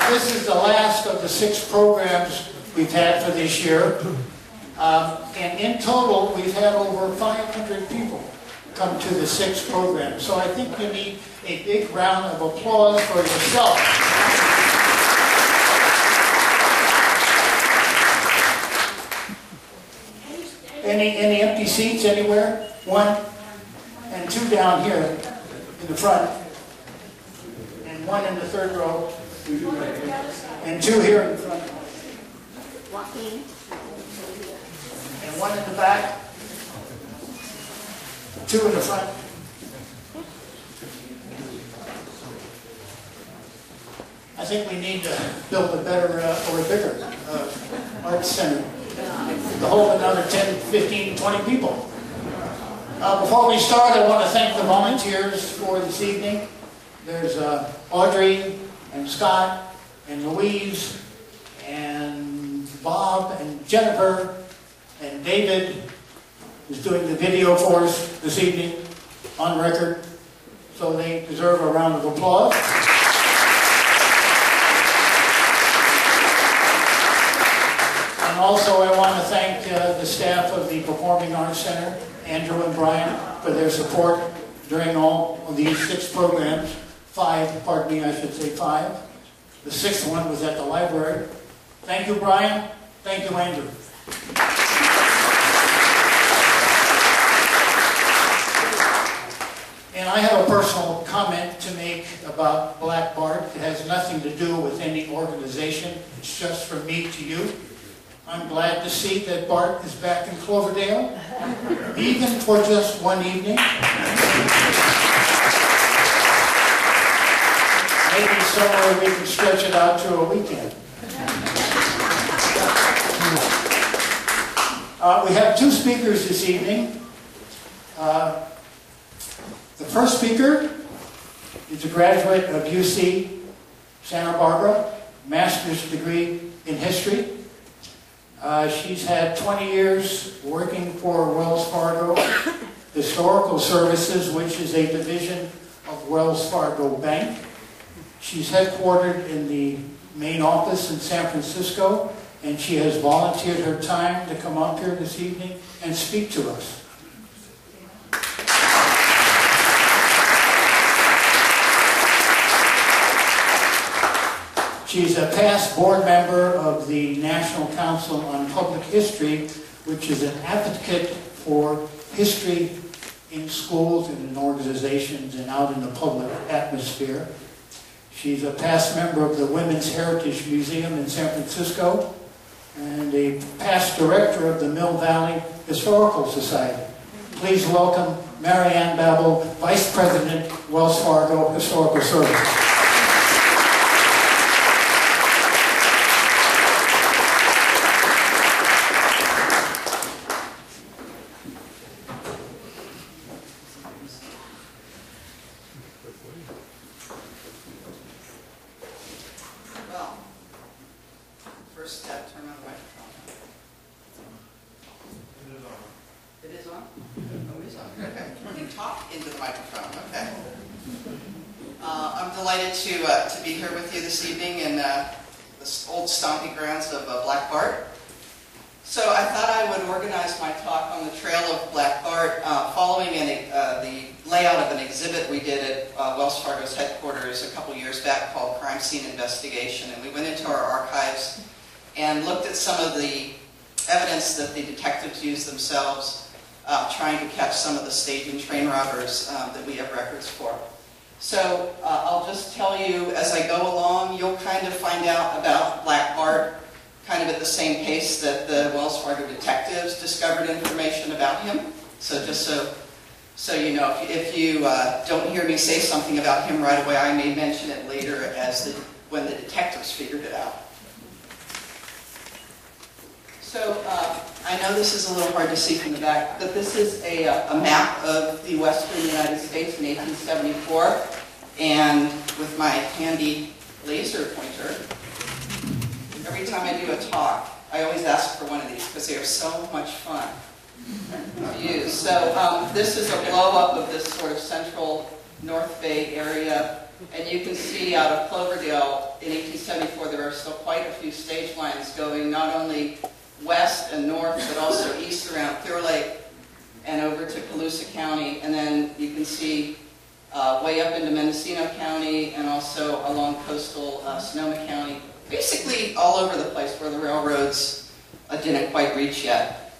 This is the last of the 6 programs we've had for this year. And in total, we've had over 500 people come to the 6 programs. So I think you need a big round of applause for yourself. Any empty seats anywhere? 1 and 2 down here in the front. And 1 in the 3rd row. And 2 here in the front. And 1 in the back. 2 in the front. I think we need to build a better or a bigger arts center to hold another 10, 15, 20 people. Before we start, I want to thank the volunteers for this evening. There's Audrey and Scott and Louise and Bob and Jennifer and David is doing the video for us this evening on record, so they deserve a round of applause. And also I want to thank the staff of the Performing Arts Center, Andrew and Brian, for their support during all of these 6 programs. 5, pardon me, I should say 5. The 6th one was at the library. Thank you, Brian. Thank you, Andrew. And I have a personal comment to make about Black Bart. It has nothing to do with any organization. It's just from me to you. I'm glad to see that Bart is back in Cloverdale, even for just 1 evening. Maybe somewhere we can stretch it out to a weekend. We have 2 speakers this evening. The first speaker is a graduate of UC Santa Barbara, master's degree in history. She's had 20 years working for Wells Fargo Historical Services, which is a division of Wells Fargo Bank. She's headquartered in the main office in San Francisco, and she has volunteered her time to come up here this evening and speak to us. She's a past board member of the National Council on Public History, which is an advocate for history in schools and in organizations and out in the public atmosphere. She's a past member of the Women's Heritage Museum in San Francisco and a past director of the Mill Valley Historical Society. Please welcome Marianne Babel, Vice President, Wells Fargo Historical Services. To be here with you this evening in the old stomping grounds of Black Bart. So I thought I would organize my talk on the trail of Black Bart following the layout of an exhibit we did at Wells Fargo's headquarters a couple years back called Crime Scene Investigation. And we went into our archives and looked at some of the evidence that the detectives used themselves trying to catch some of the staging train robbers that we have records for. So I'll just tell you as I go along, you'll kind of find out about Black Bart kind of at the same pace that the Wells Fargo detectives discovered information about him. So just so you know, if you don't hear me say something about him right away, I may mention it later when the detectives figured it out. So I know this is a little hard to see from the back, but this is a map of the western United States in 1874. And with my handy laser pointer, every time I do a talk, I always ask for one of these because they are so much fun to use. So this is a blow-up of this sort of central North Bay area And you can see out of Cloverdale in 1874 there are still quite a few stage lines going not only west and north but also east around Clear Lake and over to Colusa County. And then you can see way up into Mendocino County and also along coastal Sonoma County. Basically all over the place where the railroads didn't quite reach yet.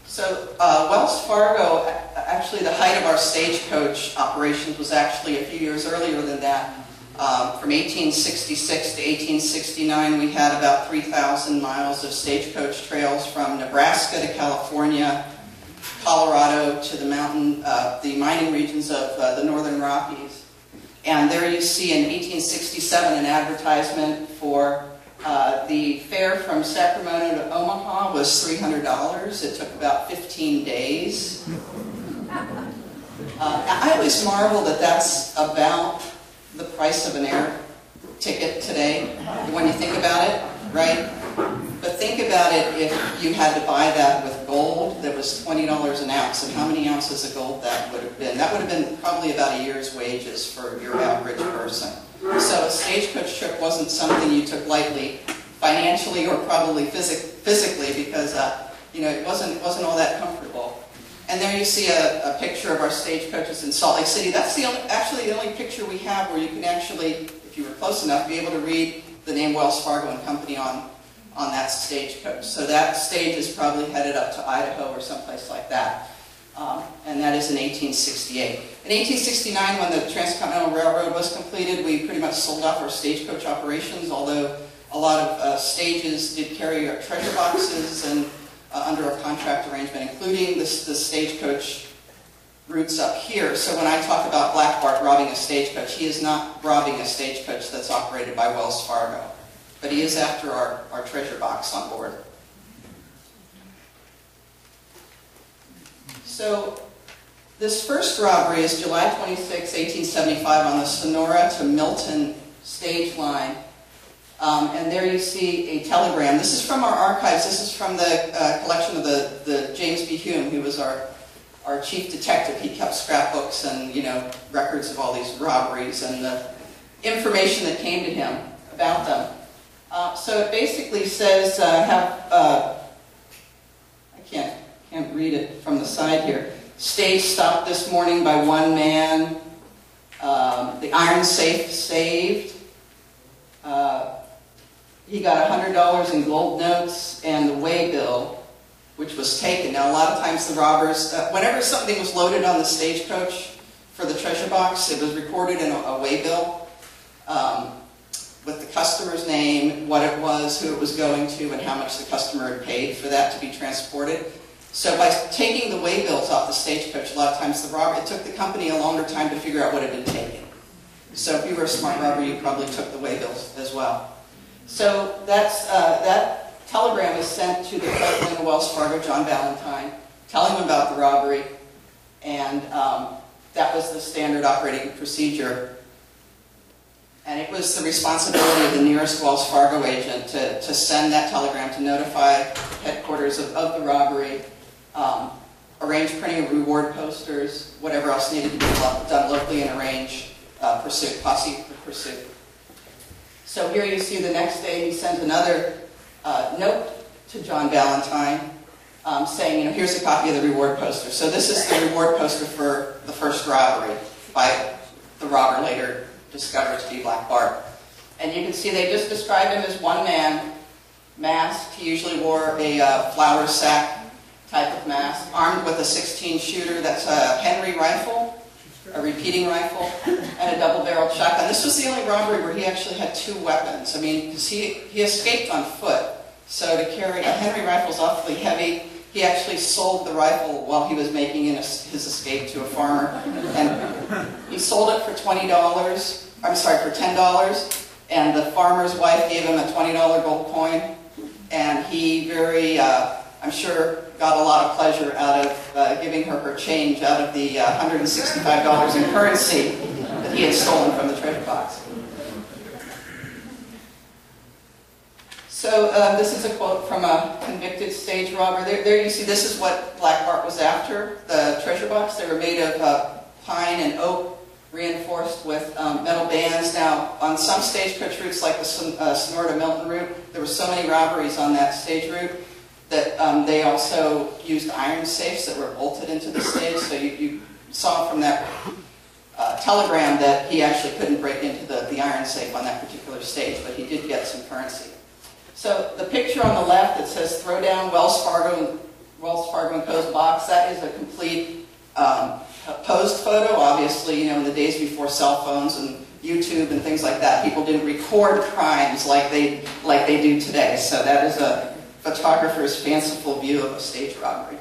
So Wells Fargo, actually the height of our stagecoach operations was actually a few years earlier than that. From 1866 to 1869 we had about 3,000 miles of stagecoach trails from Nebraska to California, Colorado to the the mining regions of the Northern Rockies. And there you see in 1867 an advertisement for the fare from Sacramento to Omaha was $300. It took about 15 days. I always marvel that that's about the price of an air ticket today, when you think about it, right? But think about it if you had to buy that with gold that was $20 an ounce, and how many ounces of gold that would have been. That would have been probably about a year's wages for your average person. So a stagecoach trip wasn't something you took lightly, financially or probably physically, because it wasn't all that comfortable. And there you see a picture of our stagecoaches in Salt Lake City. That's actually the only picture we have where you can actually, if you were close enough, be able to read the name Wells Fargo and Company on that stagecoach. So that stage is probably headed up to Idaho or someplace like that. And that is in 1868. In 1869, when the Transcontinental Railroad was completed, we pretty much sold off our stagecoach operations, although a lot of stages did carry our treasure boxes and under a contract arrangement, including the stagecoach routes up here. So when I talk about Black Bart robbing a stagecoach, he is not robbing a stagecoach that's operated by Wells Fargo, but he is after our treasure box on board. So this first robbery is July 26, 1875 on the Sonora to Milton stage line. And there you see a telegram. This is from our archives. This is from the collection of the James B. Hume, who was our chief detective. He kept scrapbooks and records of all these robberies and the information that came to him about them. So it basically says, I can't read it from the side here. Stage stopped this morning by one man. The iron safe saved. He got $100 in gold notes and the way bill, which was taken. Now, a lot of times the robbers, whenever something was loaded on the stagecoach for the treasure box, it was recorded in a way bill with the customer's name, what it was, who it was going to, and how much the customer had paid for that to be transported. So by taking the way bills off the stagecoach, a lot of times it took the company a longer time to figure out what had been taken. So if you were a smart robber, you probably took the way bills as well. So that telegram is sent to the president of Wells Fargo, John Valentine, telling him about the robbery, and that was the standard operating procedure. And it was the responsibility of the nearest Wells Fargo agent to send that telegram to notify headquarters of the robbery, arrange printing of reward posters, whatever else needed to be done locally, and arrange posse for pursuit. So here you see the next day he sent another note to John Valentine saying, here's a copy of the reward poster. So this is the reward poster for the first robbery by the robber later discovered to be Black Bart. And you can see they just describe him as one man, masked. He usually wore a flour sack type of mask, armed with a 16 shooter, that's a Henry rifle, a repeating rifle, and a double-barreled shotgun. This was the only robbery where he actually had two weapons. I mean, because he escaped on foot, so to carry a Henry rifle is awfully heavy. He actually sold the rifle while he was making his escape to a farmer, and he sold it for $10, and the farmer's wife gave him a $20 gold coin, and he I'm sure, got a lot of pleasure out of giving her change out of the $165 in currency that he had stolen from the treasure box. So this is a quote from a convicted stage robber. There you see, this is what Black Bart was after, the treasure box. They were made of pine and oak reinforced with metal bands. Now, on some stagecoach routes, like the Sonora to Milton route, there were so many robberies on that stage route that they also used iron safes that were bolted into the stage. So you saw from that telegram that he actually couldn't break into the iron safe on that particular stage, but he did get some currency. So the picture on the left that says "Throw down Wells Fargo and Co's box," that is a complete posed photo. Obviously, you know, in the days before cell phones and YouTube and things like that, people didn't record crimes like they do today. So that is a photographer's fanciful view of a stage robbery.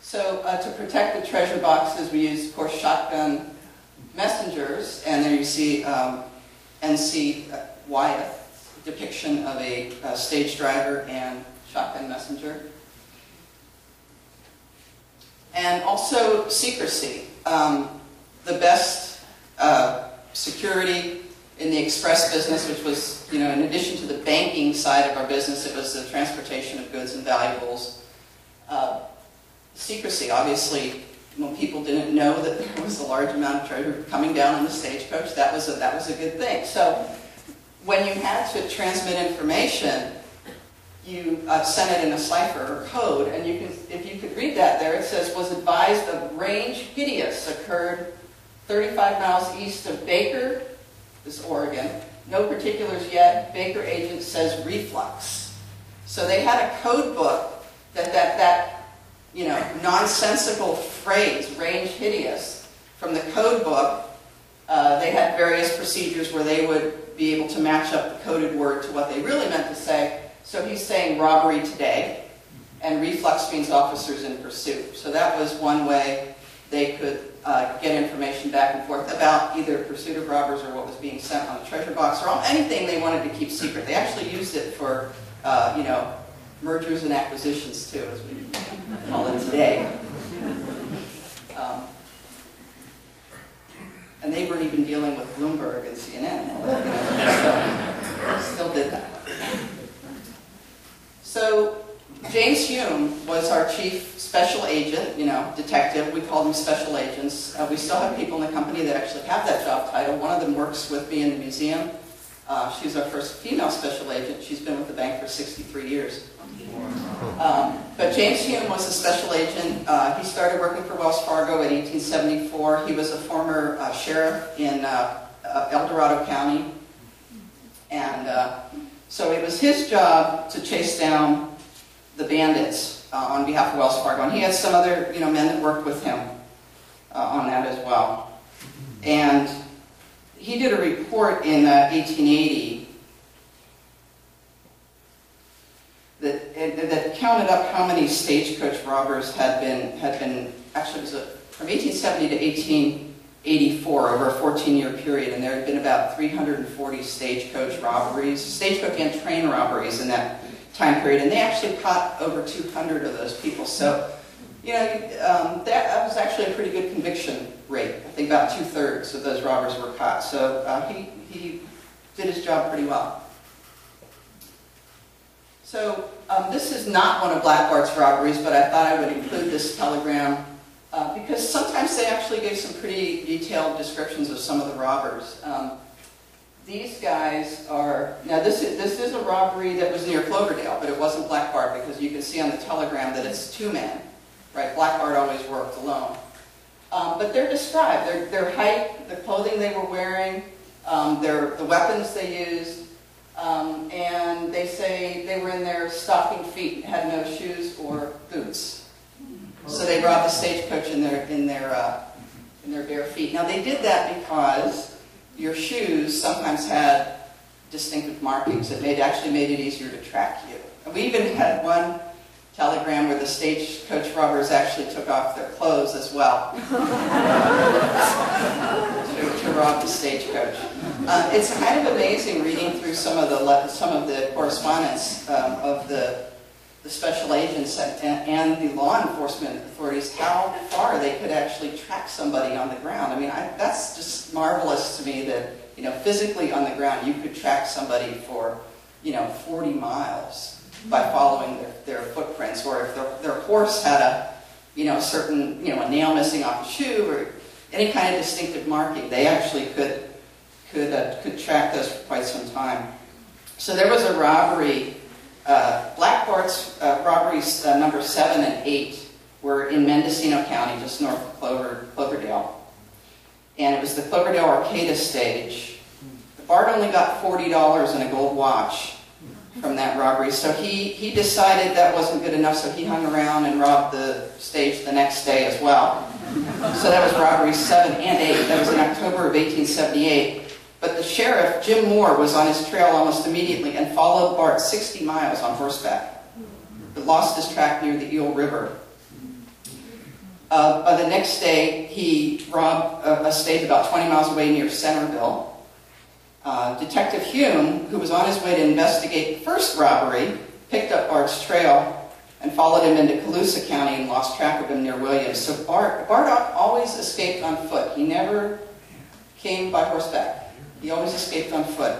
So to protect the treasure boxes, we used, of course, shotgun messengers, and there you see N.C. Wyeth, depiction of a stage driver and shotgun messenger. And also secrecy. The best security in the express business, which was, you know, in addition to the banking side of our business, it was the transportation of goods and valuables. Secrecy, obviously, when people didn't know that there was a large amount of treasure coming down on the stagecoach, that was a good thing. So when you had to transmit information, you sent it in a cipher or code, and you can, if you could read that there, it says, "Was advised of range hideous occurred 35 miles east of Baker," this is Oregon, "no particulars yet, Baker agent says reflux." So they had a code book that you know, nonsensical phrase, range hideous, from the code book. They had various procedures where they would be able to match up the coded word to what they really meant to say. So he's saying robbery today, and reflux means officers in pursuit. So that was one way they could get information back and forth about either pursuit of robbers or what was being sent on the treasure box, or anything they wanted to keep secret. They actually used it for, you know, mergers and acquisitions too, as we call it today. And they weren't even dealing with Bloomberg and CNN. So still did that. So James Hume was our chief special agent, you know, detective. We called them special agents. We still have people in the company that actually have that job title. One of them works with me in the museum. She's our first female special agent. She's been with the bank for 63 years. But James Hume was a special agent. He started working for Wells Fargo in 1874. He was a former sheriff in El Dorado County. And so it was his job to chase down the bandits on behalf of Wells Fargo. And he had some other, you know, men that worked with him on that as well. And he did a report in 1880 that counted up how many stagecoach robbers had been actually, it was from 1870 to 1884, over a 14-year period, and there had been about 340 stagecoach robberies, stagecoach and train robberies in that time period, and they actually caught over 200 of those people. So, you know, that was actually a pretty good conviction rate. I think about 2/3 of those robbers were caught. So he did his job pretty well. So this is not one of Black Bart's robberies, but I thought I would include this telegram because sometimes they actually gave some pretty detailed descriptions of some of the robbers. These guys are, now this is a robbery that was near Cloverdale, but it wasn't Black Bart because you can see on the telegram that it's 2 men, right? Black Bart always worked alone. But they're described, their height, the clothing they were wearing, the weapons they used, and they say they were in their stocking feet, had no shoes or boots. So they robbed the stagecoach in their bare feet. Now they did that because your shoes sometimes had distinctive markings that actually made it easier to track you. And we even had one telegram where the stagecoach robbers actually took off their clothes as well to rob the stagecoach. It's kind of amazing reading through some of the correspondence of the special agents and the law enforcement authorities, how far they could actually track somebody on the ground. I mean, that's just marvelous to me that, you know, physically on the ground you could track somebody for, you know, 40 miles by following their footprints, or if their horse had a certain, a nail missing off a shoe or any kind of distinctive marking. They actually could track those for quite some time. So there was a robbery. Black Bart's robberies number 7 and 8 were in Mendocino County, just north of Cloverdale. And it was the Cloverdale Arcata stage. Bart only got $40 and a gold watch from that robbery, so he decided that wasn't good enough, so he hung around and robbed the stage the next day as well. So that was robberies 7 and 8. That was in October of 1878. But the sheriff, Jim Moore, was on his trail almost immediately and followed Bart 60 miles on horseback, but lost his track near the Eel River. By the next day, he robbed a stage about 20 miles away near Centerville. Detective Hume, who was on his way to investigate the first robbery, picked up Bart's trail and followed him into Colusa County and lost track of him near Williams. So Bart always escaped on foot. He never came by horseback. He always escaped on foot.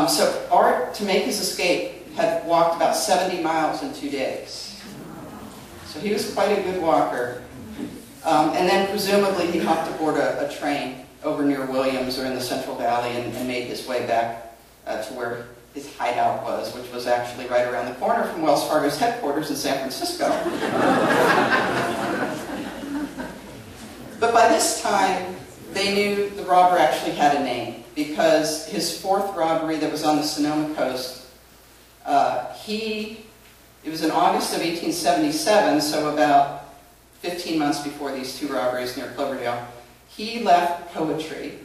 So Bart, to make his escape, had walked about 70 miles in 2 days. So he was quite a good walker. And then presumably he hopped aboard a train over near Williams or in the Central Valley and made his way back to where his hideout was, which was actually right around the corner from Wells Fargo's headquarters in San Francisco. But by this time, they knew the robber actually had a name, because his fourth robbery that was on the Sonoma coast, it was in August of 1877, so about 15 months before these two robberies near Cloverdale, he left poetry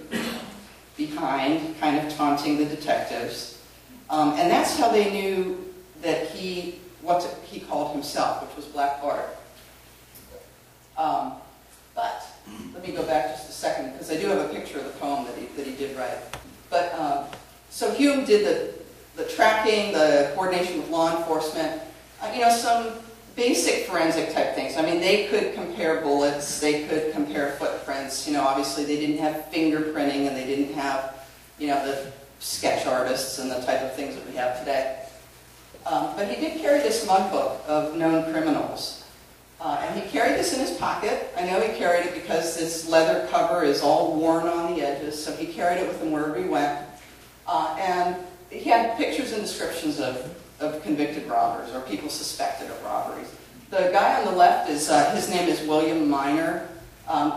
behind, kind of taunting the detectives. And that's how they knew that what he called himself, which was Black Bart. But let me go back just a second, because I do have a picture of the poem that he did write. But so Hume did the tracking, the coordination with law enforcement, some basic forensic type things. I mean, they could compare bullets, they could compare footprints. Obviously they didn't have fingerprinting and they didn't have, the sketch artists and the type of things that we have today. But he did carry this mug book of known criminals. And he carried this in his pocket. I know he carried it because this leather cover is all worn on the edges, so he carried it with him wherever he went. And he had pictures and descriptions of convicted robbers or people suspected of robberies. The guy on the left his name is William Minor.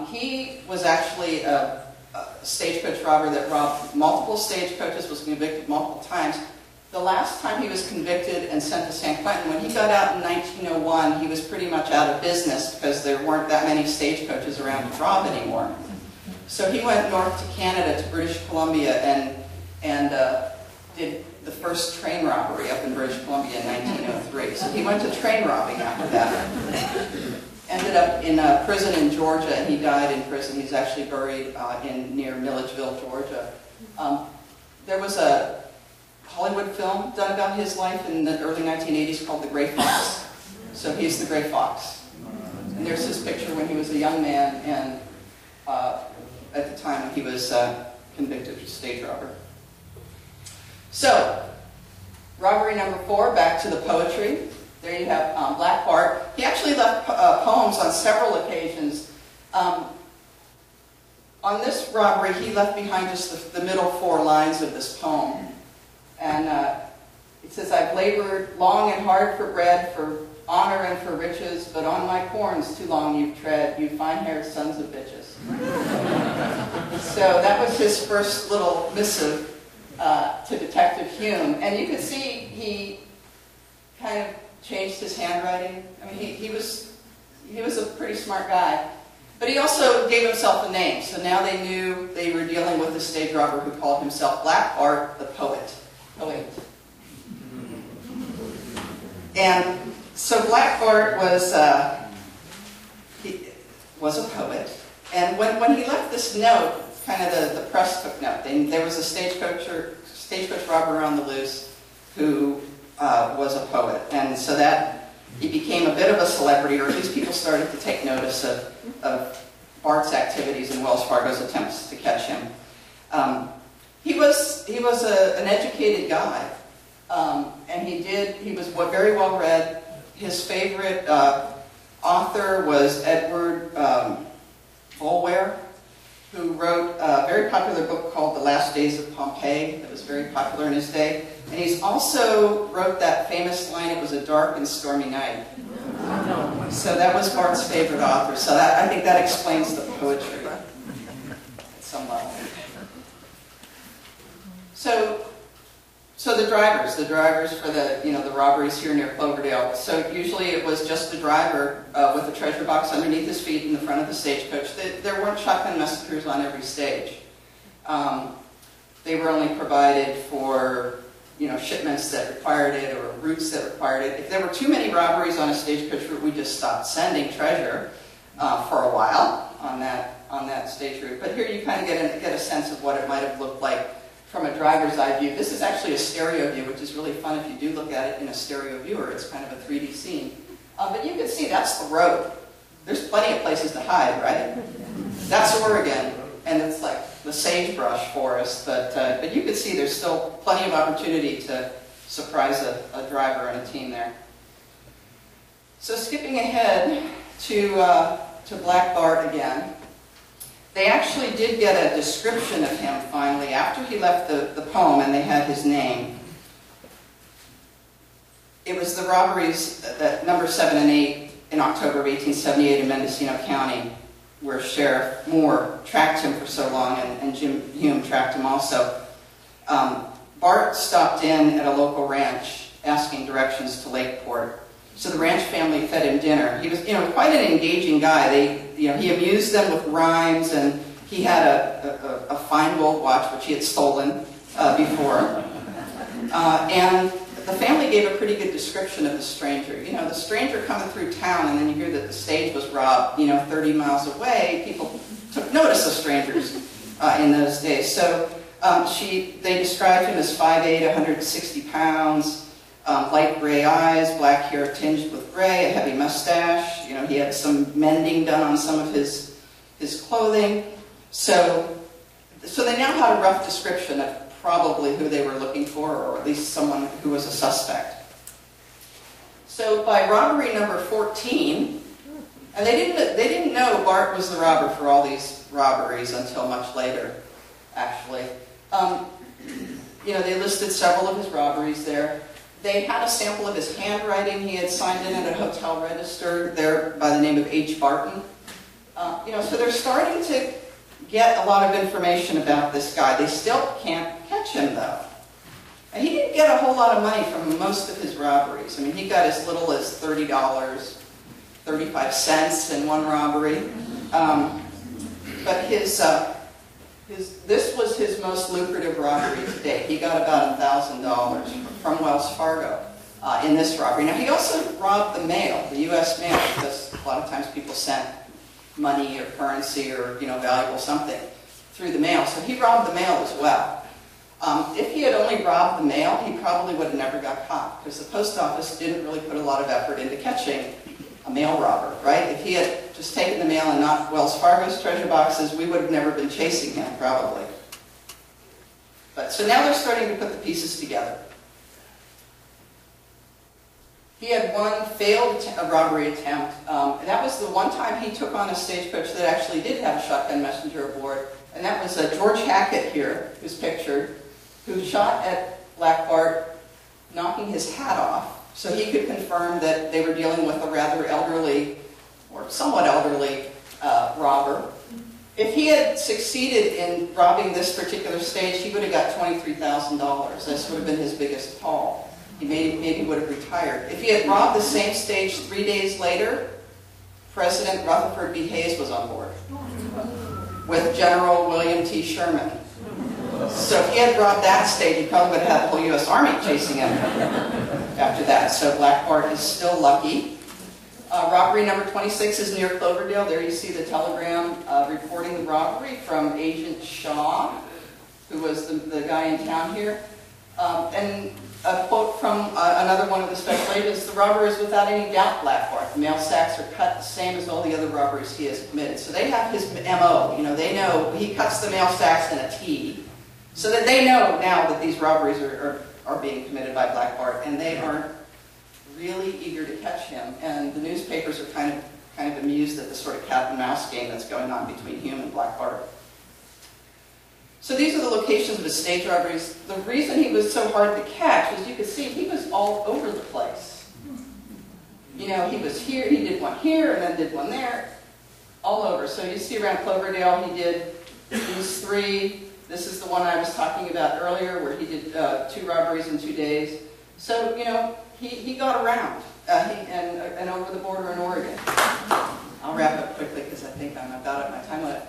He was actually a stagecoach robber that robbed multiple stagecoaches, was convicted multiple times. The last time he was convicted and sent to San Quentin, when he got out in 1901, he was pretty much out of business because there weren't that many stagecoaches around to rob anymore. So he went north to Canada, to British Columbia, and did the first train robbery up in British Columbia in 1903. So he went to train robbing after that. Ended up in a prison in Georgia, and he died in prison. He's actually buried near Milledgeville, Georgia. There was a Hollywood film done about his life in the early 1980s called The Gray Fox. So he's the Gray Fox. And there's his picture when he was a young man and at the time when he was convicted of stage robber. So, robbery number 4, back to the poetry. There you have Black Bart. He actually left poems on several occasions. On this robbery, he left behind just the middle 4 lines of this poem. And it says, "I've labored long and hard for bread, for honor and for riches, but on my corns too long you've tread, you fine-haired sons of bitches." So that was his first little missive to Detective Hume. And you could see he kind of changed his handwriting. I mean, he was a pretty smart guy. But he also gave himself a name. So now they knew they were dealing with a stage robber who called himself Black Bart the Poet. And so Black Bart was a poet. And when he left this note, kind of the press took note. There was a stagecoach robber on the loose who was a poet. And so that he became a bit of a celebrity, or at least people started to take notice of Bart's activities and Wells Fargo's attempts to catch him. He was an educated guy, and he was very well read. His favorite author author was Edward Bulwer, who wrote a very popular book called The Last Days of Pompeii that was very popular in his day. And he's also wrote that famous line, "It was a dark and stormy night." So that was Bart's favorite author. So I think that explains the poetry at some level. So the drivers for the robberies here near Cloverdale. So usually it was just the driver with a treasure box underneath his feet in the front of the stagecoach. There weren't shotgun messengers on every stage. They were only provided for shipments that required it or routes that required it. If there were too many robberies on a stagecoach route, we just stopped sending treasure for a while on that stage route. But here you kind of get a sense of what it might have looked like from a driver's eye view. This is actually a stereo view, which is really fun if you do look at it in a stereo viewer. It's kind of a 3D scene. But you can see that's the road. There's plenty of places to hide, right? That's Oregon, and it's like the sagebrush forest, but you can see there's still plenty of opportunity to surprise a driver and a team there. So skipping ahead to Black Bart again, they actually did get a description of him finally after he left the poem and they had his name. It was the robberies that number 7 and 8 in October of 1878 in Mendocino County, where Sheriff Moore tracked him for so long, and Jim Hume tracked him also. Bart stopped in at a local ranch asking directions to Lakeport. So the ranch family fed him dinner. He was, quite an engaging guy. He amused them with rhymes, and he had a fine gold watch which he had stolen before. And the family gave a pretty good description of the stranger. The stranger coming through town, and then you hear that the stage was robbed, 30 miles away. People took notice of strangers in those days. So they described him as 5'8", 160 pounds, light gray eyes, black hair tinged with gray, a heavy mustache. He had some mending done on some of his clothing. So they now had a rough description of probably who they were looking for, or at least someone who was a suspect. So by robbery number 14, and they didn't know Bart was the robber for all these robberies until much later, actually. They listed several of his robberies there. They had a sample of his handwriting. He had signed in at a hotel register there by the name of H. Barton. So they're starting to get a lot of information about this guy. They still can't catch him, though. And he didn't get a whole lot of money from most of his robberies. I mean, he got as little as $30, 35 cents in one robbery. But this was his most lucrative robbery to date. He got about $1,000 from Wells Fargo in this robbery. Now, he also robbed the mail, the U.S. mail, because a lot of times people sent money or currency or valuable something through the mail. So he robbed the mail as well. If he had only robbed the mail, he probably would have never got caught, because the post office didn't really put a lot of effort into catching a mail robber, right? If he had just taken the mail and not Wells Fargo's treasure boxes, we would have never been chasing him, probably. So now they're starting to put the pieces together. He had one failed robbery attempt. And that was the one time he took on a stagecoach that actually did have a shotgun messenger aboard. And that was George Hackett here, who's pictured, who shot at Black Bart, knocking his hat off, so he could confirm that they were dealing with a rather elderly, or somewhat elderly, robber. If he had succeeded in robbing this particular stage, he would have got $23,000. This would have been his biggest haul. He maybe would have retired. If he had robbed the same stage 3 days later, President Rutherford B. Hayes was on board with General William T. Sherman. So if he had robbed that stage, he probably would have had the whole U.S. Army chasing him after that. So Black Bart is still lucky. Robbery number 26 is near Cloverdale. There you see the telegram reporting the robbery from Agent Shaw, who was the guy in town here. And a quote from another one of the special agents: "The robber is without any doubt Black Bart. The mail sacks are cut the same as all the other robberies he has committed." So they have his MO. They know he cuts the mail sacks in a T, so that they know now that these robberies are being committed by Black Bart, and they are really eager to catch him. And the newspapers are kind of of amused at the sort of cat and mouse game that's going on between him and Black Bart. So these are the locations of his stage robberies. The reason he was so hard to catch, as you can see, he was all over the place. You know, he was here, he did one here, and then did one there, all over. So you see around Cloverdale, he did these 3. This is the one I was talking about earlier, where he did 2 robberies in 2 days. So, you know, he got around, and over the border in Oregon. I'll wrap up quickly because I think I'm about at my time limit.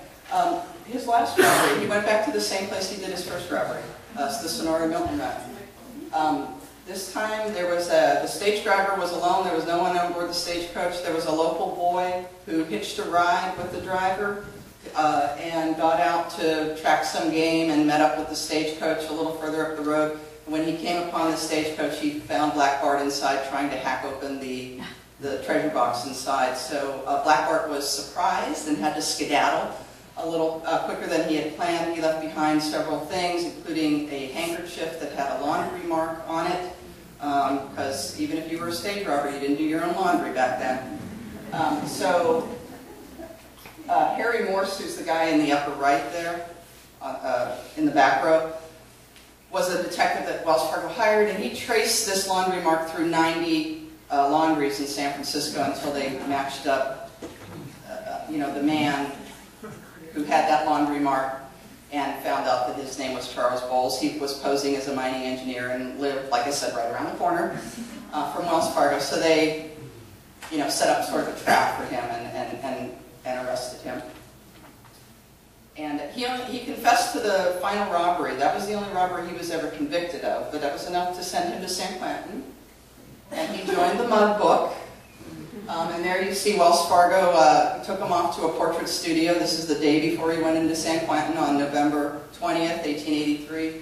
His last robbery, he went back to the same place he did his first robbery, the Sonora Milton Run. This time there was the stage driver was alone, there was no one on board the stagecoach. There was a local boy who hitched a ride with the driver and got out to track some game and met up with the stagecoach a little further up the road. When he came upon the stagecoach, he found Black Bart inside trying to hack open the treasure box inside. So Black Bart was surprised and had to skedaddle a little quicker than he had planned. He left behind several things, including a handkerchief that had a laundry mark on it, because even if you were a stage robber, you didn't do your own laundry back then. Harry Morse, who's the guy in the upper right there, in the back row, was a detective that Wells Fargo hired, and he traced this laundry mark through 90 laundries in San Francisco until they matched up, you know, the man who had that laundry mark, and found out that his name was Charles Bowles. He was posing as a mining engineer and lived, like I said, right around the corner from Wells Fargo. So they, you know, set up sort of a trap for him and arrested him. And he confessed to the final robbery. That was the only robbery he was ever convicted of, but that was enough to send him to San Quentin. And he joined the Mud Book. And there you see Wells Fargo took him off to a portrait studio. This is the day before he went into San Quentin on November 20th, 1883.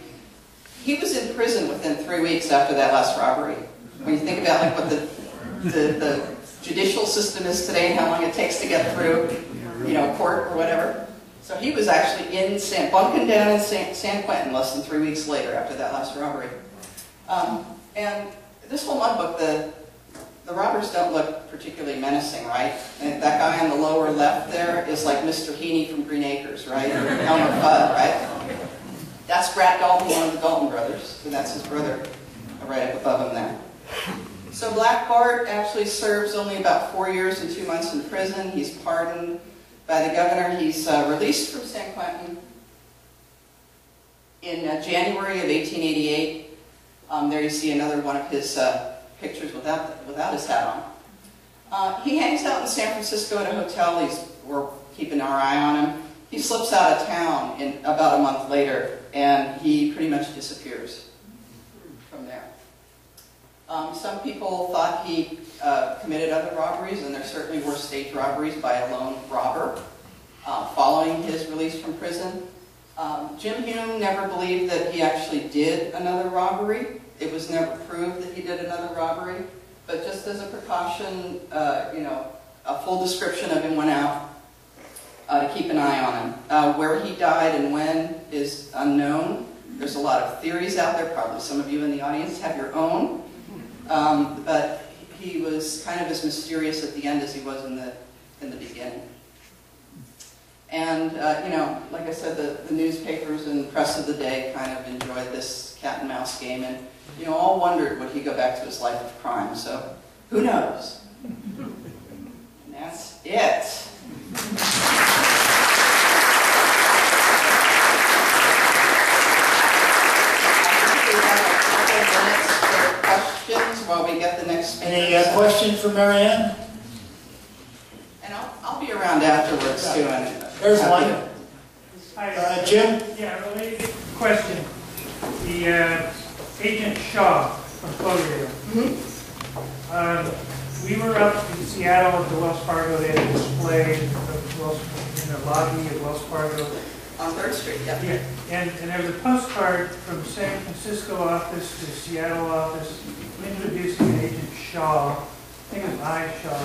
He was in prison within 3 weeks after that last robbery. When you think about like what the judicial system is today and how long it takes to get through, you know, court or whatever. So he was actually bunking down in San Quentin less than 3 weeks later after that last robbery. And this whole Mud Book, the robbers don't look particularly menacing, right? And that guy on the lower left there is like Mr. Heaney from Green Acres, right? Or Elmer Fudd, right? That's Grat Dalton, one of the Dalton brothers. So that's his brother right up above him there. So Black Bart actually serves only about 4 years and 2 months in prison. He's pardoned by the governor. He's released from San Quentin in January of 1888. There you see another one of his pictures without his hat on. He hangs out in San Francisco at a hotel. We're keeping our eye on him. He slips out of town in about a month later, and he pretty much disappears from there. Some people thought he committed other robberies, and there certainly were stage robberies by a lone robber following his release from prison. Jim Hume never believed that he actually did another robbery. It was never proved that he did another robbery, but just as a precaution, you know, a full description of him went out to keep an eye on him. Where he died and when is unknown. There's a lot of theories out there. Probably some of you in the audience have your own, but he was kind of as mysterious at the end as he was in the beginning. And you know, like I said, the newspapers and press of the day kind of enjoyed this cat and mouse game, and you know, all wondered would he go back to his life of crime. So who knows? And that's it. Questions while we get the next speaker. Any questions for Marianne? And I'll be around afterwards too. And there's one. Hi, Jim? Yeah, related question. The Agent Shaw from Cloverdale. We were up in Seattle at the Wells Fargo. They had a display in the lobby of Wells Fargo. On 3rd Street, yeah. Yeah, and there was a postcard from San Francisco office to Seattle office introducing Agent Shaw. I think it was I. Shaw.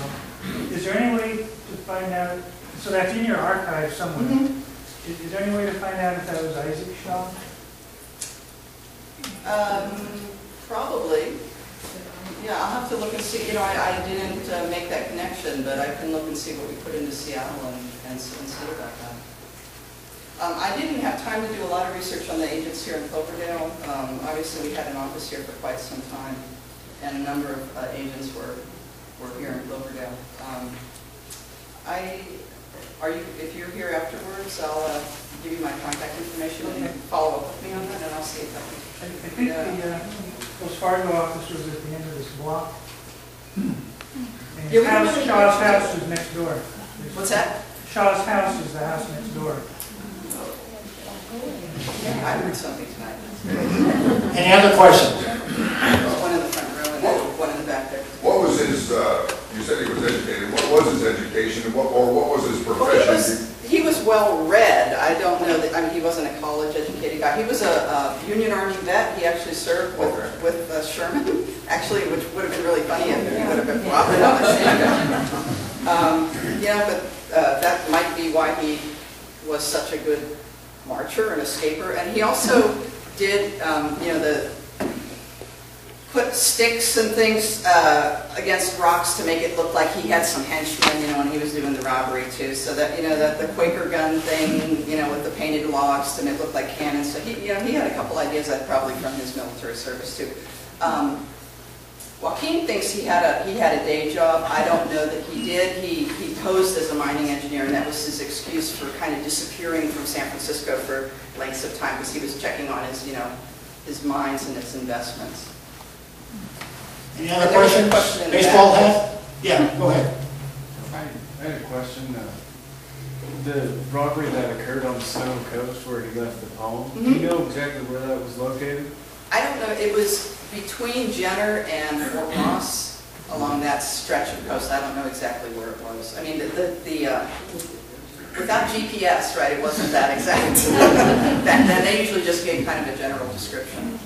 Is there any way to find out? So that's in your archive somewhere. Is there any way to find out if that was Isaac Shaw? Probably. Yeah, I'll have to look and see. You know, I didn't make that connection, but I can look and see what we put into Seattle and see about that. I didn't have time to do a lot of research on the agents here in Cloverdale. Obviously, we had an office here for quite some time, and a number of agents were here in Cloverdale. If you're here afterwards, I'll give you my contact information and follow up with me on that, and I'll see if I can. I think the Fargo office was at the end of this block. And Shaw's house is next door. What's that? Shaw's house is the house next door. Yeah, I heard something tonight. Any other questions? There's one in the front row and then one in the back there. What was his, you said he was educated, what was his education, and what was his profession? Well, he was well read. I don't know that, I mean, he wasn't a college educated guy. He was a Union Army vet. He actually served with Sherman, actually, which would have been really funny if he would have been robbed on the scene. Yeah, but that might be why he was such a good marcher and escaper. And he also did, you know, put sticks and things against rocks to make it look like he had some henchmen, you know, when he was doing the robbery too. So that, you know, the Quaker gun thing, you know, with the painted logs to make it look like cannons. So he, you know, he had a couple ideas that probably from his military service too. Joaquin thinks he had a day job. I don't know that he did. He posed as a mining engineer, and that was his excuse for kind of disappearing from San Francisco for lengths of time because he was checking on his, you know, his mines and its investments. Any other questions? Baseball hat? Yeah, go ahead. I had a question. The robbery that occurred on the Stone Coast where he left the poem, do you know exactly where that was located? I don't know. It was between Jenner and Fort Ross along that stretch of coast. I don't know exactly where it was. I mean, without GPS, right, it wasn't that exact. Back then, they usually just gave kind of a general description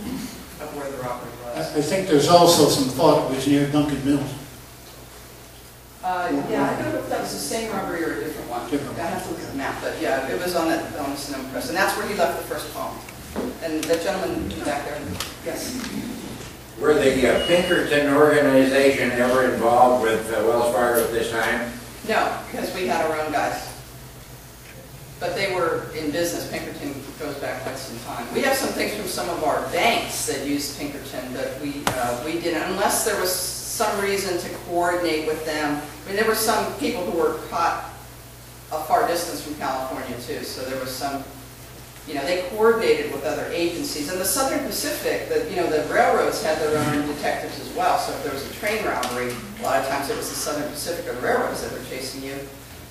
of where the robbery was. I think there's also some thought it was near Duncan Mills. Yeah, I don't know if that was the same robbery or a different one. Different. I have to look at the map, but yeah, it was on the Sonoma Crest, and that's where he left the first poem. And the gentleman back there, yes. Were the Pinkerton organization ever involved with Wells Fargo at this time? No, because we had our own guys. But they were in business. Pinkerton goes back quite some time. We have some things from some of our banks that used Pinkerton, but we didn't, unless there was some reason to coordinate with them. I mean, there were some people who were caught a far distance from California too, so there was some, you know, they coordinated with other agencies. And the Southern Pacific, you know, the railroads had their own detectives as well, so if there was a train robbery, a lot of times it was the Southern Pacific or the railroads that were chasing you.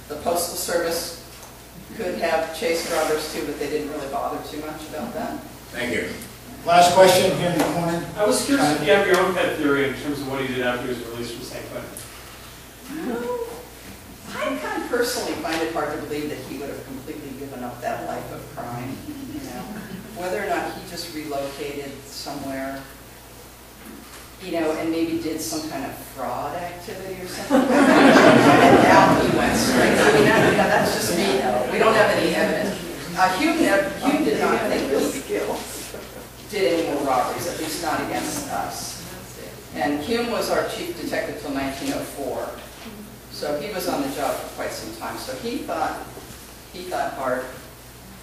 The Postal Service could have chased robbers too, but they didn't really bother too much about that. Thank you. Last question here in the corner. I was curious if you have your own pet theory in terms of what he did after he was released from San Quentin. I kind of personally find it hard to believe that he would have completely given up that life of crime. You know, whether or not he just relocated somewhere, you know, and maybe did some kind of fraud activity or something. And now he went straight. I mean, that's just me. We don't have any evidence. Hume did not think he did any more robberies, at least not against us. And Hume was our chief detective till 1904. So he was on the job for quite some time. So he thought Bart,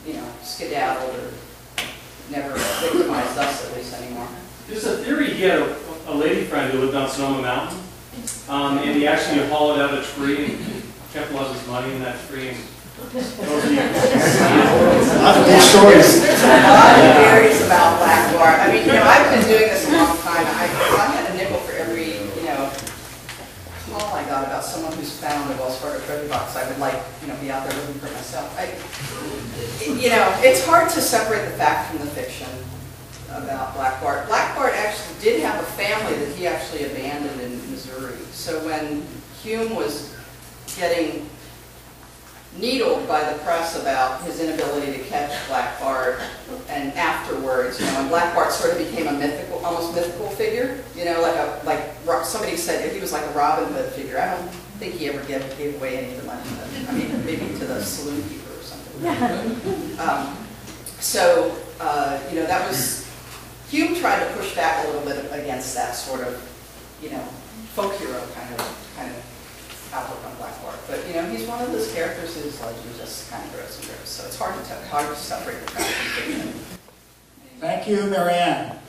you know, skedaddled or never victimized us at least anymore. There's a theory he had a lady friend who lived on Sonoma Mountain, and he actually hollowed out a tree and kept a lot of his money in that tree. And those of you can see Lots of good stories. There's a lot of theories about Black Bart. I mean, you know, I've been doing this a long time. I had a nickel for every, you know, call I got about someone who's found a Wells Fargo treasure box. I would like, you know, be out there looking for myself. You know, it's hard to separate the fact from the fiction about Black Bart. Black Bart actually did have a family that he actually abandoned in Missouri. So when Hume was getting needled by the press about his inability to catch Black Bart, and afterwards, you know, and Black Bart sort of became a mythical, almost mythical figure, you know, like somebody said he was like a Robin Hood figure. I don't think he ever gave away any of the money. I mean, maybe to the saloon keeper or something. You know, that was, Hume tried to push back a little bit against that sort of, you know, folk hero kind of outlook on Black Bart. But you know, he's one of those characters whose legend just kind of grows and grows. So it's hard to separate the fact from fiction. Thank you, Marianne.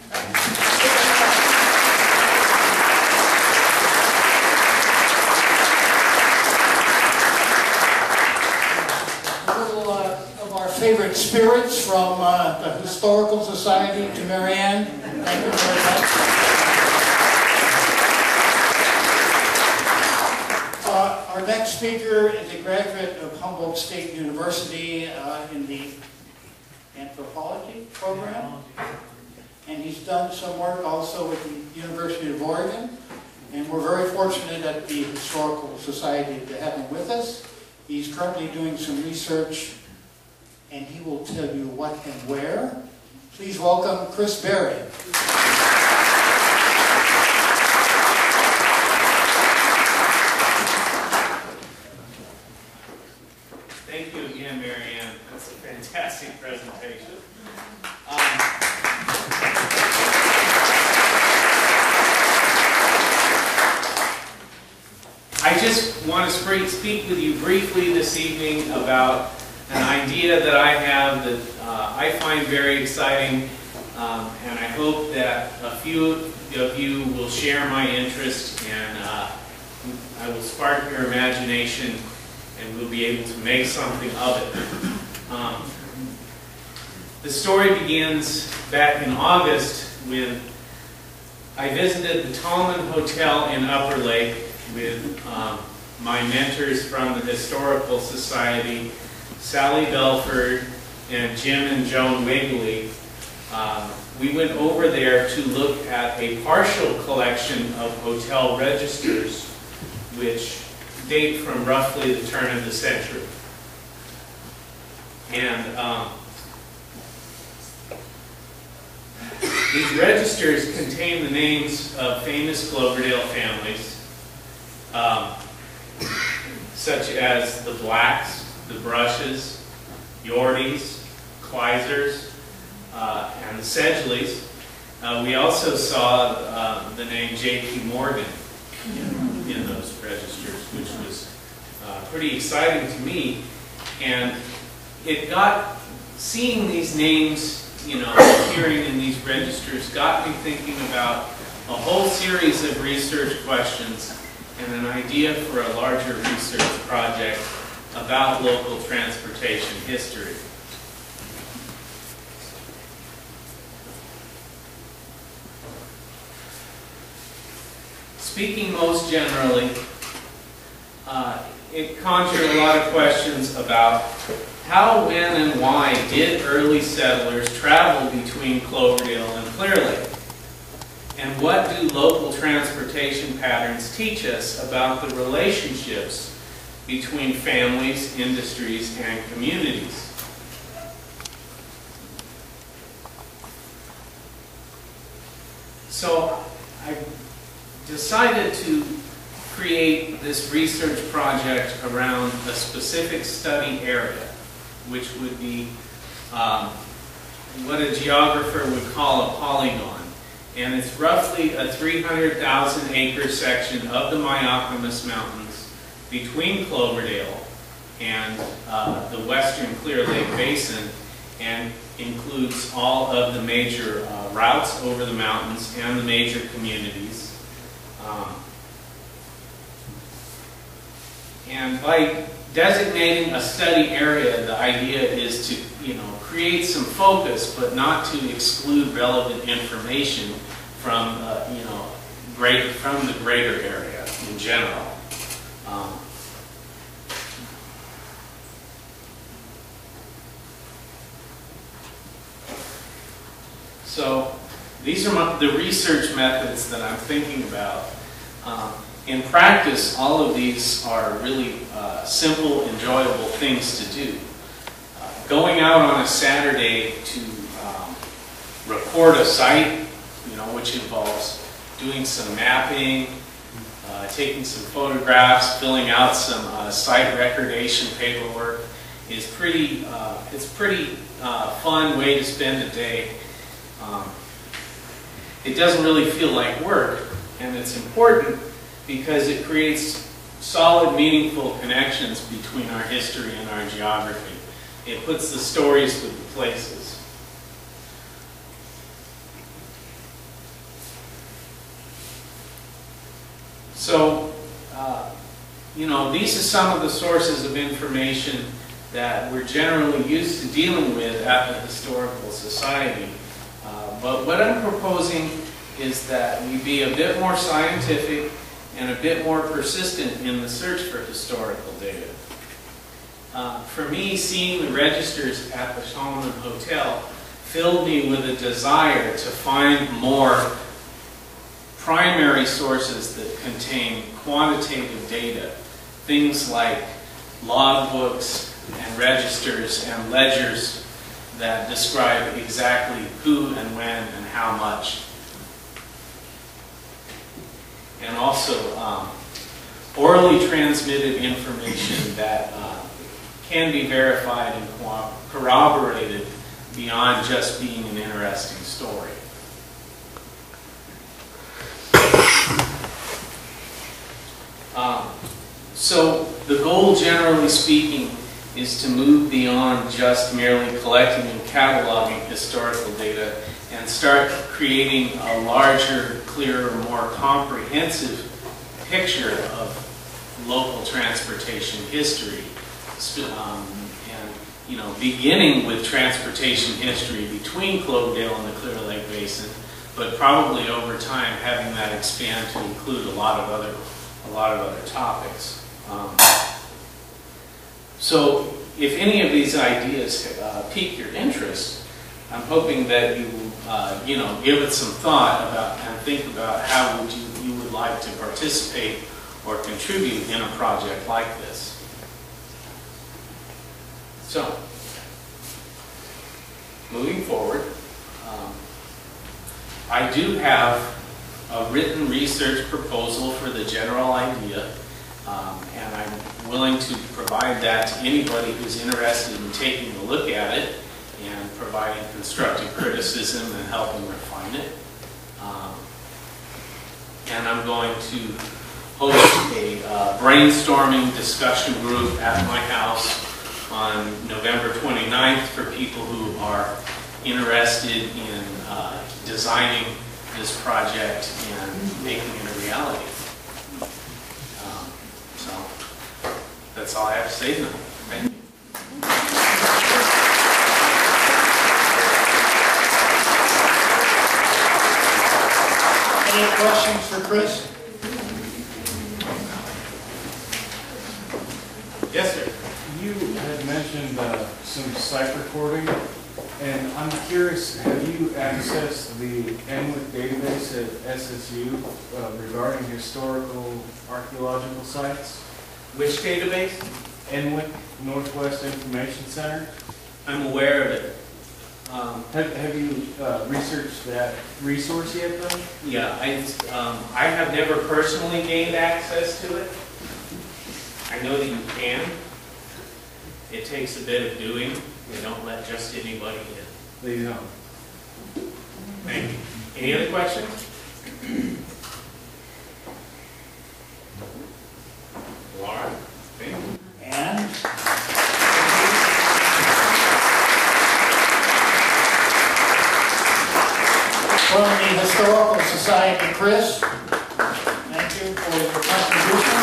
Favorite spirits from the Historical Society to Marianne. Thank you very much. Our next speaker is a graduate of Humboldt State University in the anthropology program. And he's done some work also with the University of Oregon. And we're very fortunate at the Historical Society to have him with us. He's currently doing some research, and he will tell you what and where. Please welcome Chris Berry. Thank you again, Marianne. That's a fantastic presentation. I just want to speak with you briefly this evening about an idea that I have that I find very exciting, and I hope that a few of you will share my interest, and I will spark your imagination, and we'll be able to make something of it. The story begins back in August when I visited the Tallman Hotel in Upper Lake with my mentors from the Historical Society, Sally Belford and Jim and Joan Wigley. We went over there to look at a partial collection of hotel registers which date from roughly the turn of the century. And these registers contain the names of famous Cloverdale families, such as the Blacks, the Brushes, Yordies, Kleisers, and the Sedgeleys. We also saw the name J.P. Morgan in those registers, which was pretty exciting to me. And it got, seeing these names, you know, appearing in these registers, got me thinking about a whole series of research questions and an idea for a larger research project about local transportation history. Speaking most generally, it conjured a lot of questions about how, when, and why did early settlers travel between Cloverdale and Clear Lake? And what do local transportation patterns teach us about the relationships between families, industries, and communities? So I decided to create this research project around a specific study area, which would be what a geographer would call a polygon. And it's roughly a 300,000 acre section of the Miocramus Mountains between Cloverdale and the western Clear Lake Basin, and includes all of the major routes over the mountains and the major communities. And by designating a study area, the idea is to, you know, create some focus, but not to exclude relevant information from, you know, from the greater area in general. So these are the research methods that I'm thinking about. In practice, all of these are really simple, enjoyable things to do. Going out on a Saturday to record a site, you know, which involves doing some mapping, taking some photographs, filling out some site recordation paperwork, is pretty. It's pretty fun way to spend a day. It doesn't really feel like work, And it's important because it creates solid, meaningful connections between our history and our geography. It puts the stories with the places. So, you know, these are some of the sources of information that we're generally used to dealing with at the Historical Society. But what I'm proposing is that we be a bit more scientific and a bit more persistent in the search for historical data. For me, seeing the registers at the Solomon Hotel filled me with a desire to find more primary sources that contain quantitative data, things like logbooks and registers and ledgers that describe exactly who and when and how much. And also orally transmitted information that can be verified and corroborated beyond just being an interesting story. So the goal, generally speaking, is to move beyond just merely collecting and cataloging historical data and start creating a larger, clearer, more comprehensive picture of local transportation history. And, you know, beginning with transportation history between Cloverdale and the Clear Lake Basin, but probably over time having that expand to include a lot of other topics. So if any of these ideas pique your interest, I'm hoping that you you know, give it some thought about and think about how you would like to participate or contribute in a project like this. So, moving forward, I do have a written research proposal for the general idea, and I'm willing to provide that to anybody who's interested in taking a look at it and providing constructive criticism and helping refine it. And I'm going to host a brainstorming discussion group at my house on November 29th for people who are interested in designing this project and making it a reality. So that's all I have to say tonight. Thank you. Any questions for Chris? Yes, sir. You had mentioned some site recording, and I'm curious, have you accessed the NWIC database at SSU regarding historical archaeological sites? Which database? NWIC, Northwest Information Center. I'm aware of it. Have you researched that resource yet, though? Yeah, I have never personally gained access to it. I know that you can. It takes a bit of doing. They don't let just anybody in. They don't. Thank you. Any other questions? Laura? Thank you. And? From the Historical Society, Chris, thank you for your contribution.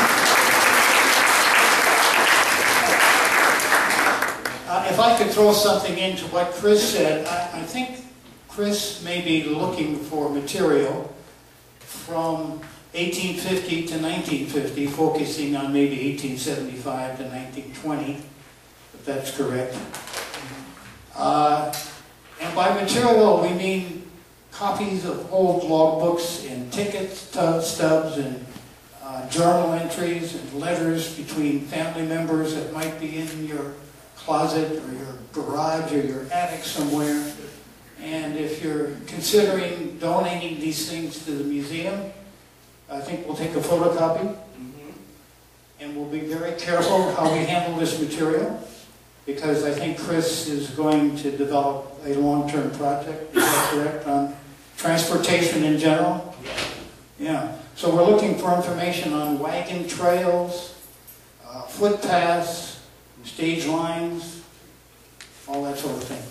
If I could throw something into what Chris said, I think Chris may be looking for material from 1850 to 1950, focusing on maybe 1875 to 1920, if that's correct. And by material, we mean copies of old logbooks and ticket stubs and journal entries and letters between family members that might be in your closet or your garage or your attic somewhere. And if you're considering donating these things to the museum, I think we'll take a photocopy and we'll be very careful how we handle this material, because I think Chris is going to develop a long-term project, is that correct, on transportation in general? Yeah, so we're looking for information on wagon trails, footpaths, stage lines, all that sort of thing.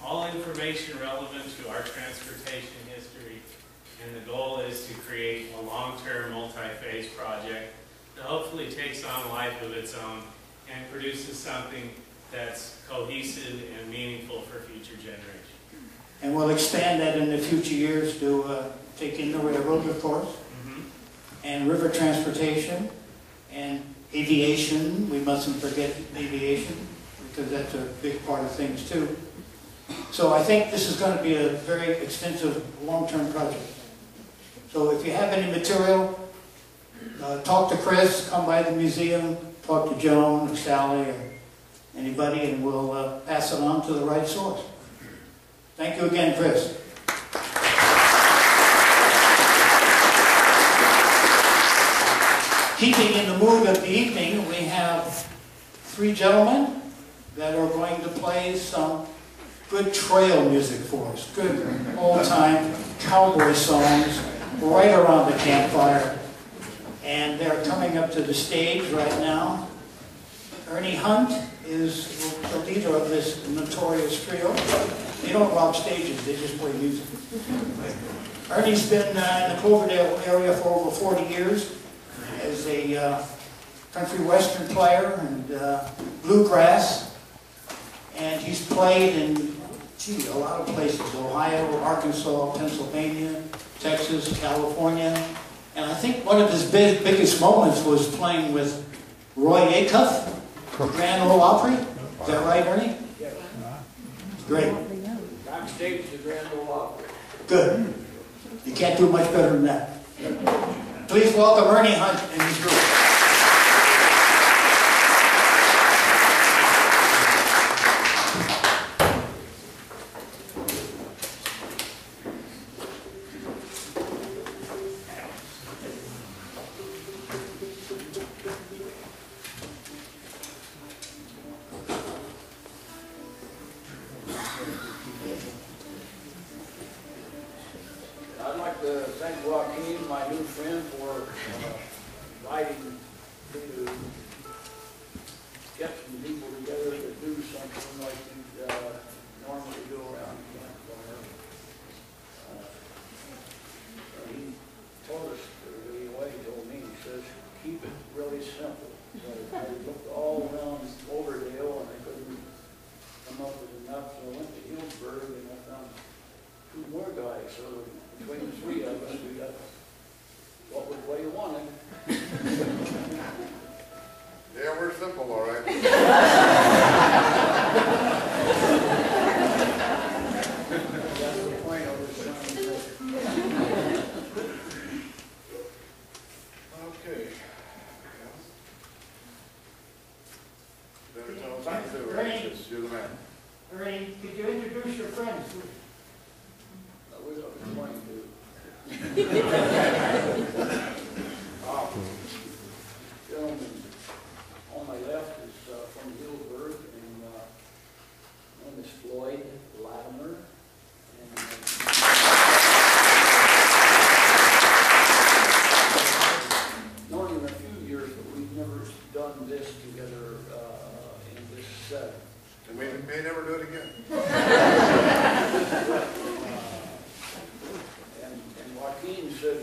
All information relevant to our transportation history, and the goal is to create a long-term multi-phase project that hopefully takes on life of its own and produces something that's cohesive and meaningful for future generations. And we'll expand that in the future years to take in the railroad, of course, and river transportation, and aviation. We mustn't forget aviation, because that's a big part of things too. So I think this is going to be a very extensive, long-term project. So if you have any material, talk to Chris, come by the museum, talk to Joan or Sally or anybody, and we'll pass it on to the right source. Thank you again, Chris. Keeping in the mood of the evening, we have 3 gentlemen that are going to play some good trail music for us. Good old-time cowboy songs right around the campfire. And they're coming up to the stage right now. Ernie Hunt is the leader of this notorious trio. They don't rob stages, they just play music. Ernie's been in the Cloverdale area for over 40 years as a country western player and bluegrass. And he's played in, a lot of places: Ohio, Arkansas, Pennsylvania, Texas, California. And I think one of his biggest moments was playing with Roy Acuff, the Grand Ole Opry. Is that right, Ernie? Yes. Great. Backstage the Grand Ole Opry. Good. You can't do much better than that. Please welcome Ernie Hunt and his group. I'd like to thank Joaquin, my new friend, for inviting me to get some people together to do something like we normally do around the campfire. He told us, the way he told me, he says, keep it really simple. So I looked all around Overdale and I couldn't come up with enough, so I went to Hillsburg and I found 2 more guys. So between the 3 of us, we got what you wanted. Yeah, we're simple, all right. That's the point I was trying to make. Okay. Better tell us what to do, right? Because you're the man. Ernie, could you introduce your friends, please? I was going to. Gentleman on my left is from Hillsburg, and name is Floyd Latimer. And known him a few years, but we've never done this together in this setting. And we may never do it again. And Joaquin said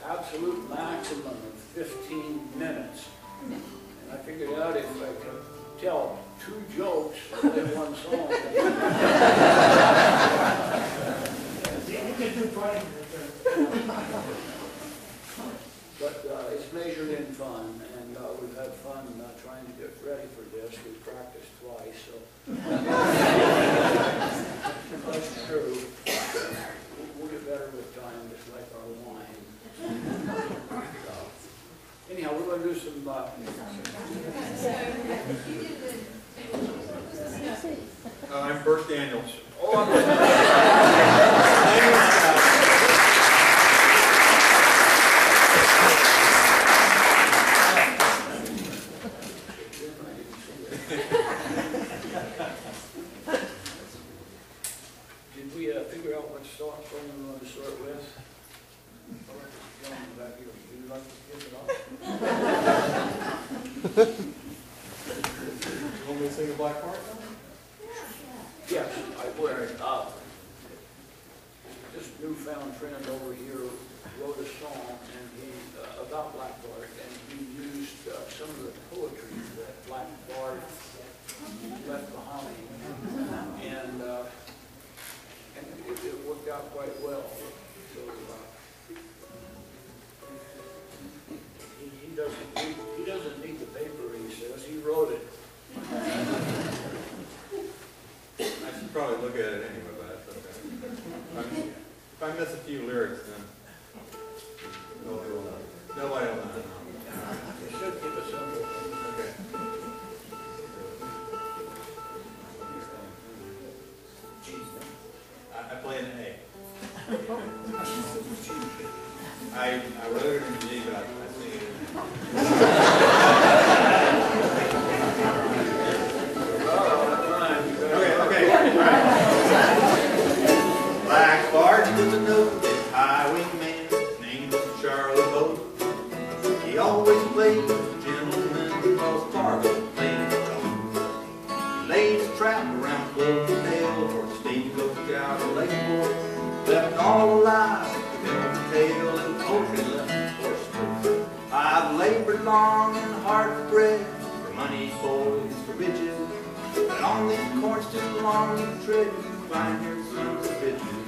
absolute maximum of 15 minutes. And I figured out if I could tell 2 jokes and play 1 song. You can do 20 But it's measured in fun, and we've had fun trying to get ready for this. We practiced twice, so that's true. We'll get better with time, just like our wine. Anyhow, we're going to do some. I'm Bert Daniels. Oh, I'm Did we figure out what song we want to start with? want me to sing a Black Bart? Yes, I would. This newfound friend over here wrote a song and he about Black Bart, and he used some of the poetry that Black Bart left behind, and it worked out quite well. So he doesn't need the paper. He says he wrote it. I should probably look at it anyway, but that's okay. If I miss a few lyrics, then nobody will know. Nobody will know. It should give us something. Okay. I play an A. I wrote it in G, but I sing it in Okay. Black Bart was a noted highwayman, his name was Charlie Boat. He always played the gentleman because Fargo played his dog. He laid his trap around Cloverdale for the state lookout of Lakeport. Left all alive, tell the tale and poetry left for school. I've labored long and hard for bread, for money, boys, for riches. But on these corns too long you tread, you find your sons of bitches.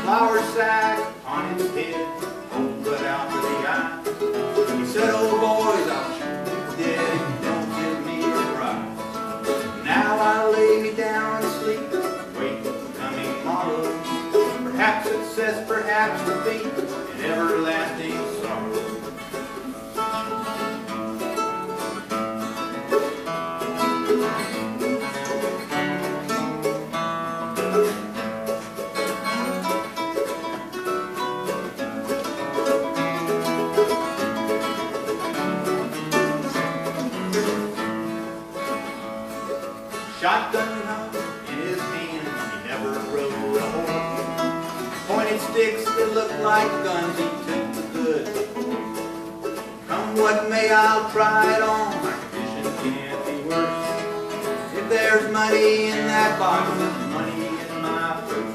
Flour sack on his head, old cut out to the eye. He said, "Oh boys, I'll shoot you dead if you don't give me a prize." Now I lay me down and sleep, wait for the coming morrow. Perhaps success, perhaps defeat, and everlasting sorrow. Shotgun in his hand, he never rode a horse. Pointed sticks that looked like guns, he took the good before. Come what may, I'll try it on, my condition can't be worse. If there's money in that box, there's money in my purse.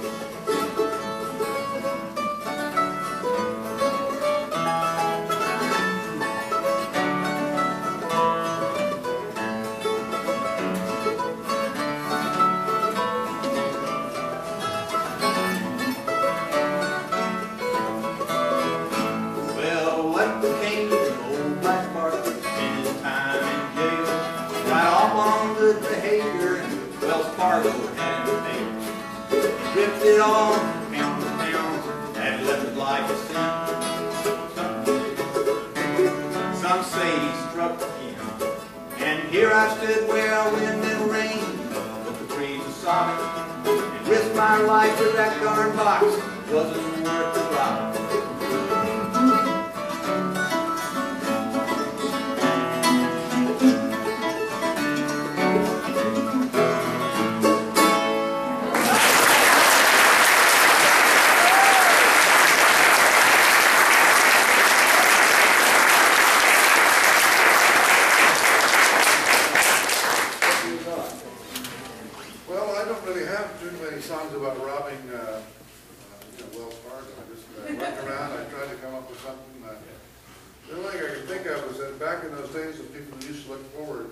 Fargo and Babel. Drifted on pound to pound, had left it like a sin. Some say he struck him, and here I stood where wind and rain, with the trees of sobbing, and risked my life for that darn box. Wasn't worth the robbing. Songs about robbing Wells Fargo. I just went around, I tried to come up with something. The only thing I could think of was that back in those days when people used to look forward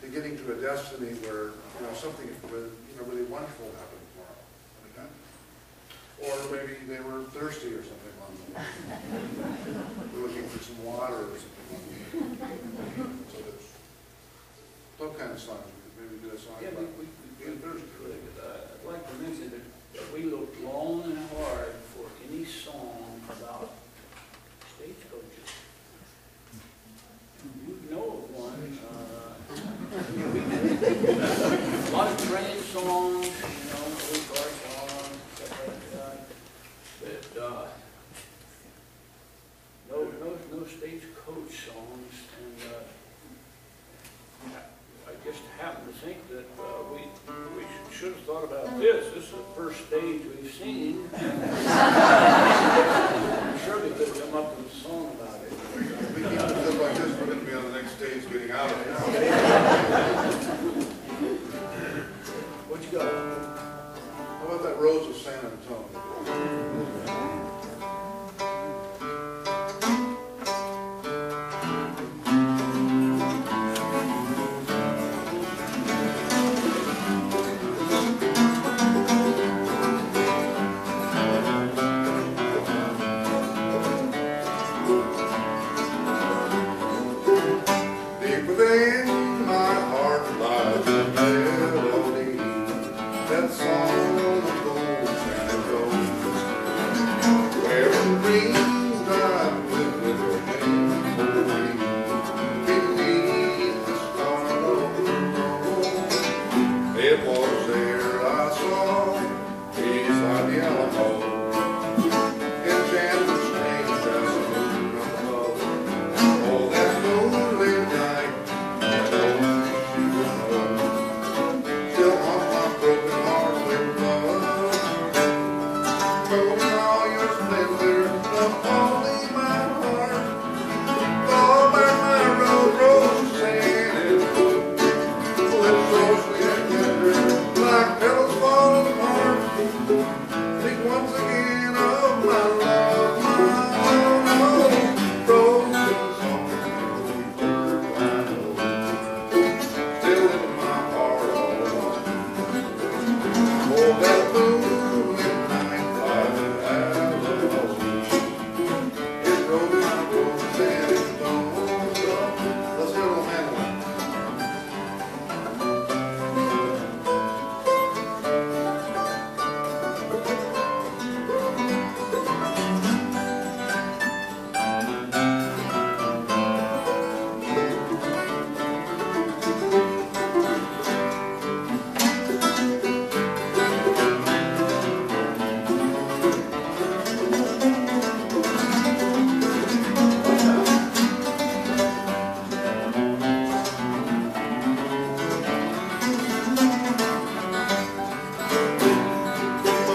to getting to a destiny where something really wonderful happened tomorrow. Okay? Or maybe they were thirsty or something along the way. They're looking for some water or something along the way. So those kind of songs. We could maybe do a song about being thirsty. I'd like to mention that we looked long and hard for any song about stagecoaches. You know of one. A lot of train songs, old car songs, stuff like that. But stagecoach songs, and I just happen to think that we should have thought about this. This is the first stage we've seen. I'm sure we could have come up with a song about it. If we keep it just like this, we're going to be on the next stage getting out of it. What you got? How about that Rose of San Antonio? Deep within my heart lies a melody, that song of old San Antonio, where in dreams I live with your name holy, beneath the stars. It was there I saw, beside the Alamo, enchanted strange as a moon above. Oh, that moonlit night, that old she was love, still haunts my broken heart with love. Gold in all your splendor, love only my heart. All by my road, Rose of San Antonio, lips so sweet and tender, like petals falling apart. Think once again of my love, my love, Rose of San Antonio, still in my heart all alone. Oh, that moonlit night by the Alamo, it rose my Rose of San Antonio. Let's hear a little mandolin.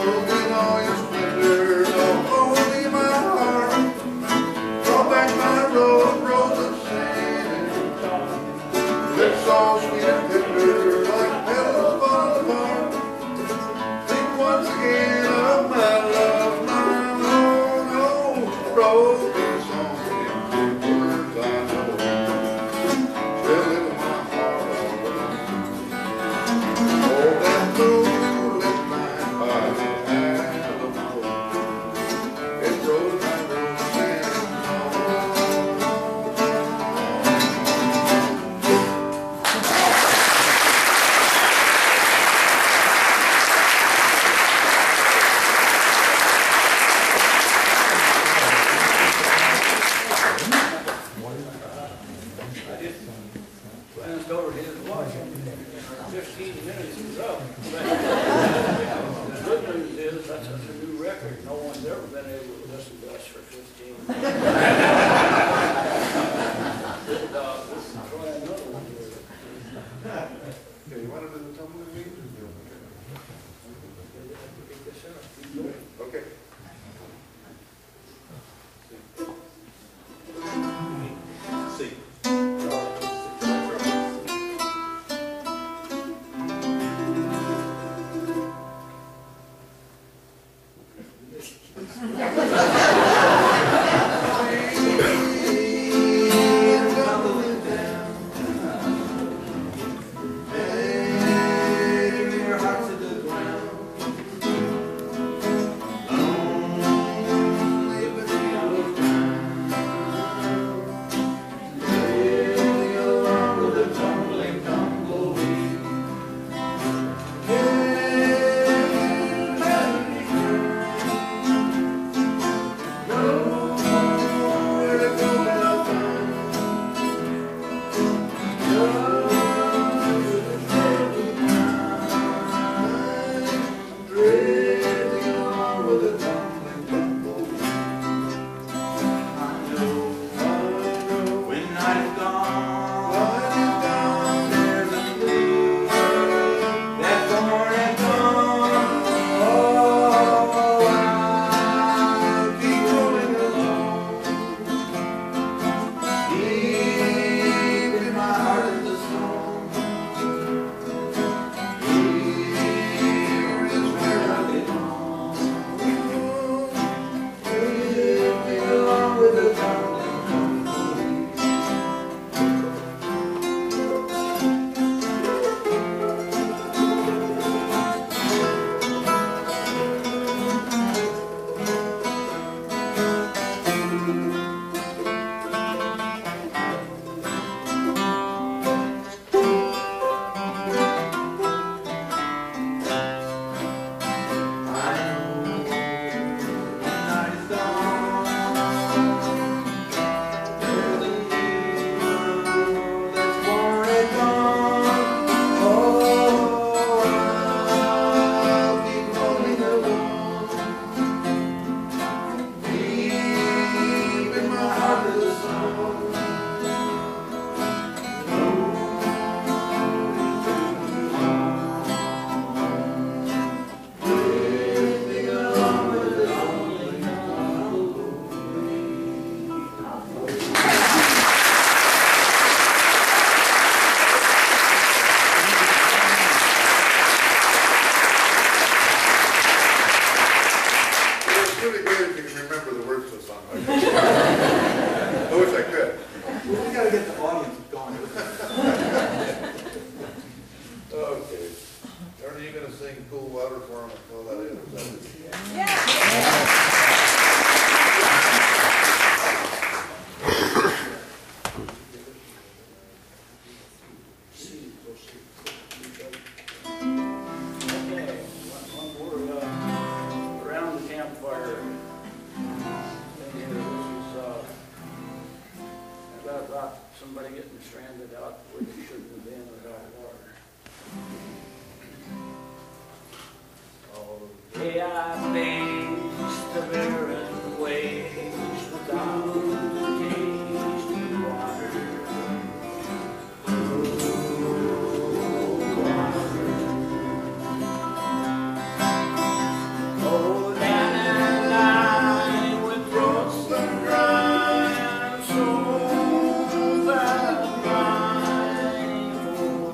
Moving all your splendor, love only my heart. Draw back my road, Rose of San Antonio. Lips all sweet and tender, like petals falling apart. Think once again of my love, my own Rose of San Antonio. Words I know, still in my heart all alone. Oh, that moonlit night by the Alamo, it rose my Rose of San Antonio. about somebody getting stranded out where they shouldn't have been without water. Oh, day I faced the barren waste without a taste of water. Oh, down and line with throats that dry and souls that cry for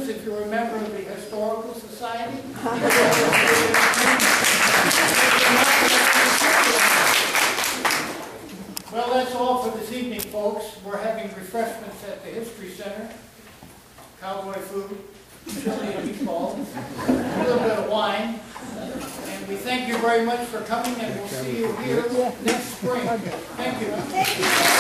if you're a member of the Historical Society. Well, that's all for this evening, folks. We're having refreshments at the History Center. Cowboy food, chili and meatballs, a little bit of wine. And we thank you very much for coming, and we'll see you here next spring. Thank you. Thank you.